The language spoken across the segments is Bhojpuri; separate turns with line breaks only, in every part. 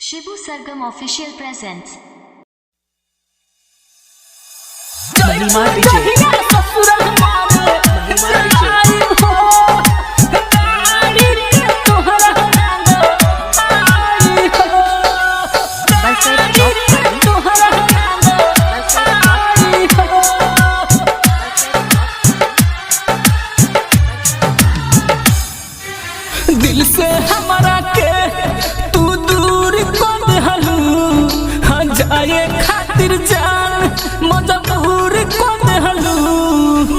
शिबू सरगम ऑफिशियल प्रेजेंट्स।
महिमा डीजे
दिल से हमारा के तू दूर कर देहलू, हाँ जाए खातिर जान मजबूर कर देहलू,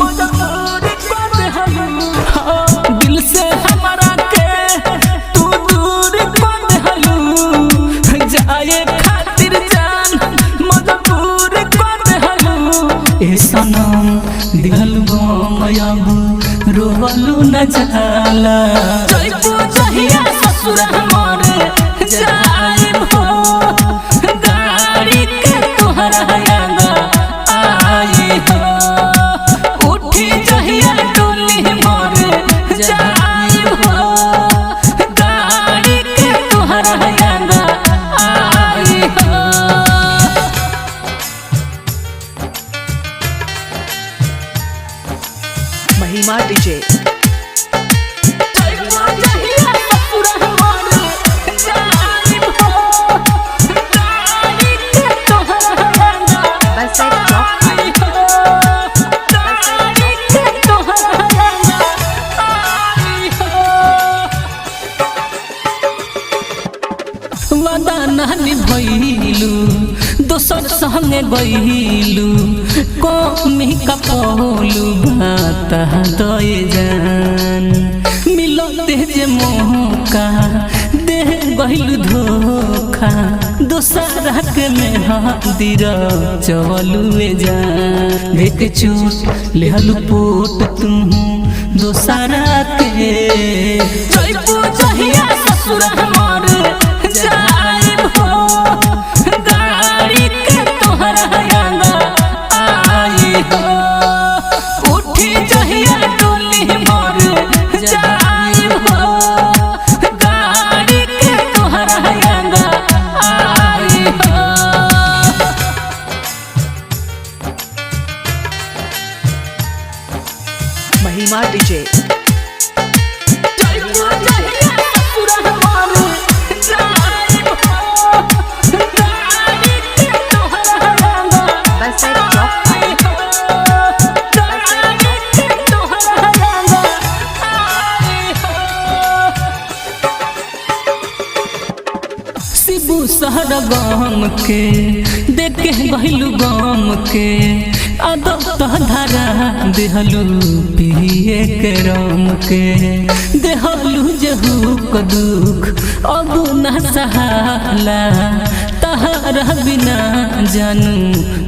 मजबूर कर देहलू। हाँ दिल से हमारा के तू दूर कर देहलू, जाए खातिर जान मजबूर कर देहलू। ए सनम दिल गम रोवलू न जाला, जइबू जहिया ससुर हमरे जाइब हो, गाड़ी के तोहरा याद आई हो, उठी जहिया डोली मोरे जाइब हो, गाड़ी के तोहरा याद आई हो।
महिमा डीजे वादा नानी भइलू, दोसर संगे गइलू, कमी कपलू भाता दए जान, मिलते जे मौका दे गइलू धोखा, दोसरा के मेहंदीर चलू जान, भेक चोट लेहलू पोट तू दोसरा के, जइबू जहिया ससुर हमरे जाइब हो, गाड़ी के तोहरा याद आई हो, उठी जहिया डोली मोरे जाइब हो, गाड़ी के तोहरा याद आई हो। महिमा डीजे शिबू सहर गम के देखे गहिलू गम के, आदत धरा देहलू पिए के रम के, देहलू जहू को दुख अब न सहाला, तहरा बिना जानू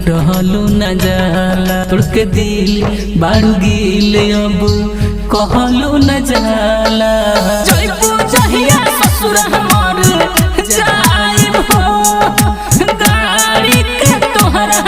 रहलू न जाला, तोड़ के दिल बारू गिल अब कहलू न जाला, जइबू जहिया ससुर हमरे जाइब हो, गाड़ी के तोहरा